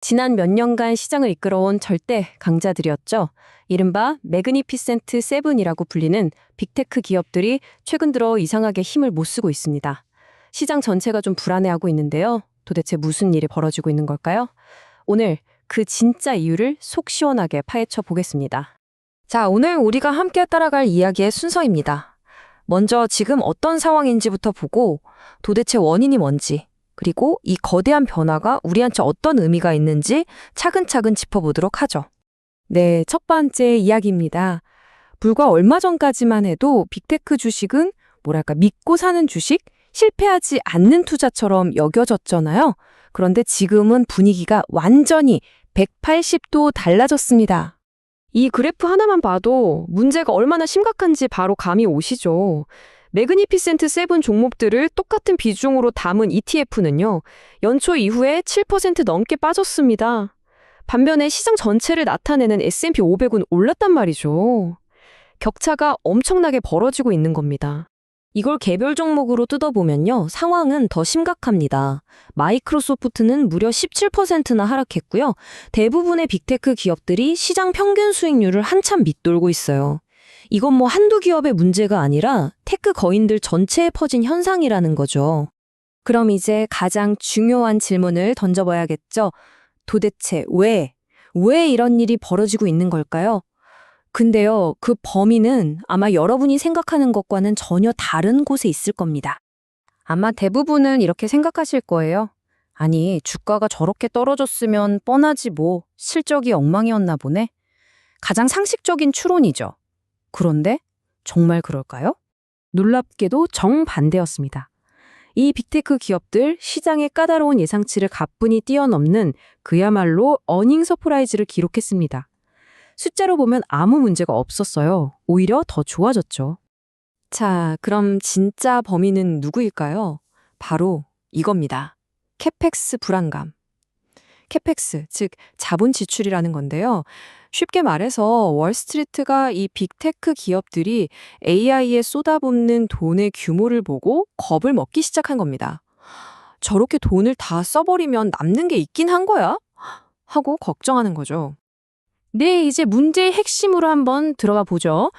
지난 몇 년간 시장을 이끌어온 절대 강자들이었죠. 이른바 매그니피센트 세븐이라고 불리는 빅테크 기업들이 최근 들어 이상하게 힘을 못 쓰고 있습니다. 시장 전체가 좀 불안해하고 있는데요. 도대체 무슨 일이 벌어지고 있는 걸까요? 오늘 그 진짜 이유를 속 시원하게 파헤쳐 보겠습니다. 자, 오늘 우리가 함께 따라갈 이야기의 순서입니다. 먼저 지금 어떤 상황인지부터 보고 도대체 원인이 뭔지, 그리고 이 거대한 변화가 우리한테 어떤 의미가 있는지 차근차근 짚어보도록 하죠. 네, 첫 번째 이야기입니다. 불과 얼마 전까지만 해도 빅테크 주식은 믿고 사는 주식, 실패하지 않는 투자처럼 여겨졌잖아요. 그런데 지금은 분위기가 완전히 180도 달라졌습니다. 이 그래프 하나만 봐도 문제가 얼마나 심각한지 바로 감이 오시죠. 매그니피센트 세븐 종목들을 똑같은 비중으로 담은 ETF는요, 연초 이후에 7% 넘게 빠졌습니다. 반면에 시장 전체를 나타내는 S&P 500은 올랐단 말이죠. 격차가 엄청나게 벌어지고 있는 겁니다. 이걸 개별 종목으로 뜯어보면요, 상황은 더 심각합니다. 마이크로소프트는 무려 17%나 하락했고요. 대부분의 빅테크 기업들이 시장 평균 수익률을 한참 밑돌고 있어요. 이건 한두 기업의 문제가 아니라 테크 거인들 전체에 퍼진 현상이라는 거죠. 그럼 이제 가장 중요한 질문을 던져봐야겠죠. 도대체 왜 이런 일이 벌어지고 있는 걸까요? 근데요, 그 범인은 아마 여러분이 생각하는 것과는 전혀 다른 곳에 있을 겁니다. 아마 대부분은 이렇게 생각하실 거예요. 아니, 주가가 저렇게 떨어졌으면 뻔하지 실적이 엉망이었나 보네. 가장 상식적인 추론이죠. 그런데 정말 그럴까요? 놀랍게도 정반대였습니다. 이 빅테크 기업들 시장의 까다로운 예상치를 가뿐히 뛰어넘는 그야말로 어닝 서프라이즈를 기록했습니다. 숫자로 보면 아무 문제가 없었어요. 오히려 더 좋아졌죠. 자, 그럼 진짜 범인은 누구일까요? 바로 이겁니다. 캐펙스 불안감. 캐펙스, 즉 자본 지출이라는 건데요. 쉽게 말해서 월스트리트가 이 빅테크 기업들이 AI에 쏟아붓는 돈의 규모를 보고 겁을 먹기 시작한 겁니다. 저렇게 돈을 다 써버리면 남는 게 있긴 한 거야? 하고 걱정하는 거죠. 네, 이제 문제의 핵심으로 한번 들어가 보죠.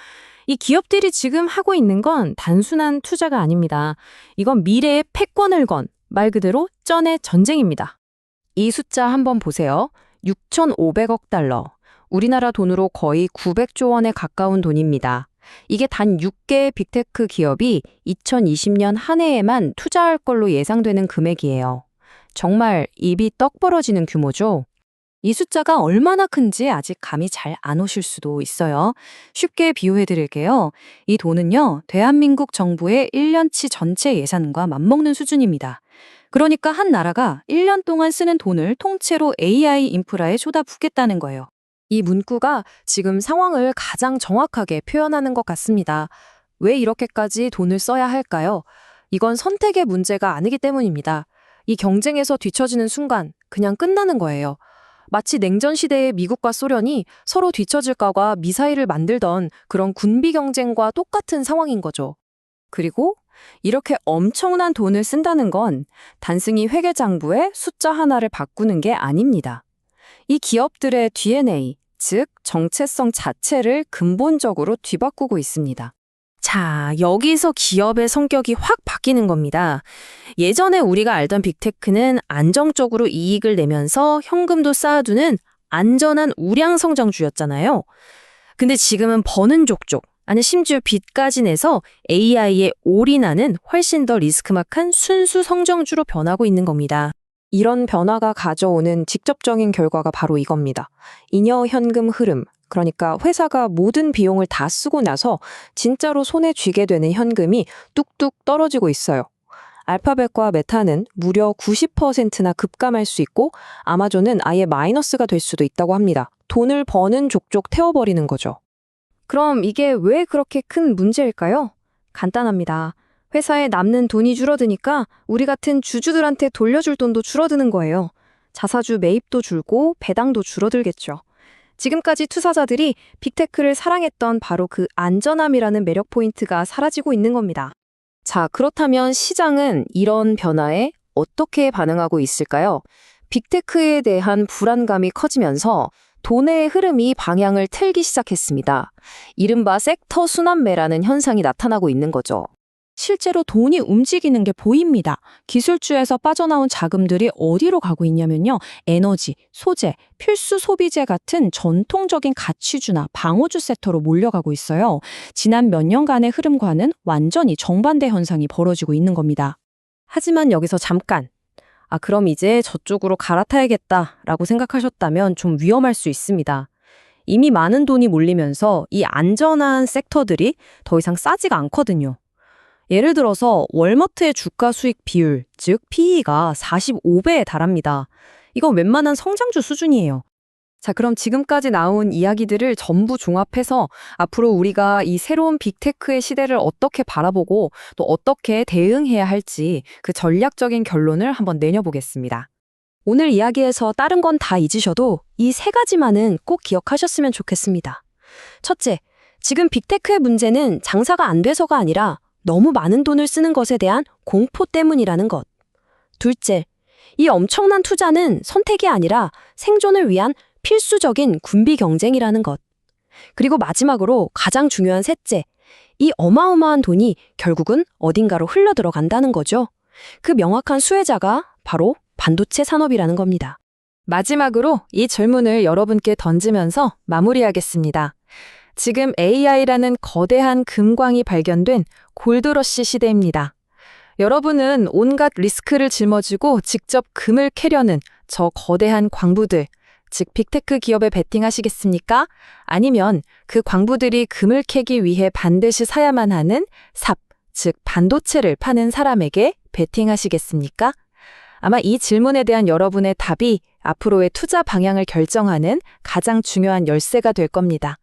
이 기업들이 지금 하고 있는 건 단순한 투자가 아닙니다. 이건 미래의 패권을 건 말 그대로 쩐의 전쟁입니다. 이 숫자 한번 보세요. 6,500억 달러. 우리나라 돈으로 거의 900조 원에 가까운 돈입니다. 이게 단 6개의 빅테크 기업이 2020년 한 해에만 투자할 걸로 예상되는 금액이에요. 정말 입이 떡 벌어지는 규모죠. 이 숫자가 얼마나 큰지 아직 감이 잘 안 오실 수도 있어요. 쉽게 비유해 드릴게요. 이 돈은요, 대한민국 정부의 1년치 전체 예산과 맞먹는 수준입니다. 그러니까 한 나라가 1년 동안 쓰는 돈을 통째로 AI 인프라에 쏟아붓겠다는 거예요. 이 문구가 지금 상황을 가장 정확하게 표현하는 것 같습니다. 왜 이렇게까지 돈을 써야 할까요? 이건 선택의 문제가 아니기 때문입니다. 이 경쟁에서 뒤처지는 순간 그냥 끝나는 거예요. 마치 냉전 시대의 미국과 소련이 서로 뒤처질까봐 미사일을 만들던 그런 군비 경쟁과 똑같은 상황인 거죠. 그리고 이렇게 엄청난 돈을 쓴다는 건 단순히 회계장부에 숫자 하나를 바꾸는 게 아닙니다. 이 기업들의 DNA, 즉 정체성 자체를 근본적으로 뒤바꾸고 있습니다. 자, 여기서 기업의 성격이 확 바뀌는 겁니다. 예전에 우리가 알던 빅테크는 안정적으로 이익을 내면서 현금도 쌓아두는 안전한 우량 성장주였잖아요. 근데 지금은 버는 족족, 아니 심지어 빚까지 내서 AI에 올인하는 훨씬 더 리스크막한 순수 성장주로 변하고 있는 겁니다. 이런 변화가 가져오는 직접적인 결과가 바로 이겁니다. 잉여 현금 흐름, 그러니까 회사가 모든 비용을 다 쓰고 나서 진짜로 손에 쥐게 되는 현금이 뚝뚝 떨어지고 있어요. 알파벳과 메타는 무려 90%나 급감할 수 있고 아마존은 아예 마이너스가 될 수도 있다고 합니다. 돈을 버는 족족 태워버리는 거죠. 그럼 이게 왜 그렇게 큰 문제일까요? 간단합니다. 회사에 남는 돈이 줄어드니까 우리 같은 주주들한테 돌려줄 돈도 줄어드는 거예요. 자사주 매입도 줄고 배당도 줄어들겠죠. 지금까지 투자자들이 빅테크를 사랑했던 바로 그 안전함이라는 매력 포인트가 사라지고 있는 겁니다. 자, 그렇다면 시장은 이런 변화에 어떻게 반응하고 있을까요? 빅테크에 대한 불안감이 커지면서 돈의 흐름이 방향을 틀기 시작했습니다. 이른바 섹터 순환매라는 현상이 나타나고 있는 거죠. 실제로 돈이 움직이는 게 보입니다. 기술주에서 빠져나온 자금들이 어디로 가고 있냐면요. 에너지, 소재, 필수 소비재 같은 전통적인 가치주나 방어주 섹터로 몰려가고 있어요. 지난 몇 년간의 흐름과는 완전히 정반대 현상이 벌어지고 있는 겁니다. 하지만 여기서 잠깐, 그럼 이제 저쪽으로 갈아타야겠다라고 생각하셨다면 좀 위험할 수 있습니다. 이미 많은 돈이 몰리면서 이 안전한 섹터들이 더 이상 싸지가 않거든요. 예를 들어서 월마트의 주가 수익 비율, 즉 PE가 45배에 달합니다. 이건 웬만한 성장주 수준이에요. 자, 그럼 지금까지 나온 이야기들을 전부 종합해서 앞으로 우리가 이 새로운 빅테크의 시대를 어떻게 바라보고 또 어떻게 대응해야 할지 그 전략적인 결론을 한번 내려보겠습니다. 오늘 이야기에서 다른 건 다 잊으셔도 이 세 가지만은 꼭 기억하셨으면 좋겠습니다. 첫째, 지금 빅테크의 문제는 장사가 안 돼서가 아니라 너무 많은 돈을 쓰는 것에 대한 공포 때문이라는 것. 둘째, 이 엄청난 투자는 선택이 아니라 생존을 위한 필수적인 군비 경쟁이라는 것. 그리고 마지막으로 가장 중요한 셋째, 이 어마어마한 돈이 결국은 어딘가로 흘러 들어간다는 거죠. 그 명확한 수혜자가 바로 반도체 산업이라는 겁니다. 마지막으로 이 질문을 여러분께 던지면서 마무리하겠습니다. 지금 AI라는 거대한 금광이 발견된 골드러시 시대입니다. 여러분은 온갖 리스크를 짊어지고 직접 금을 캐려는 저 거대한 광부들, 즉 빅테크 기업에 베팅하시겠습니까? 아니면 그 광부들이 금을 캐기 위해 반드시 사야만 하는 삽, 즉 반도체를 파는 사람에게 베팅하시겠습니까? 아마 이 질문에 대한 여러분의 답이 앞으로의 투자 방향을 결정하는 가장 중요한 열쇠가 될 겁니다.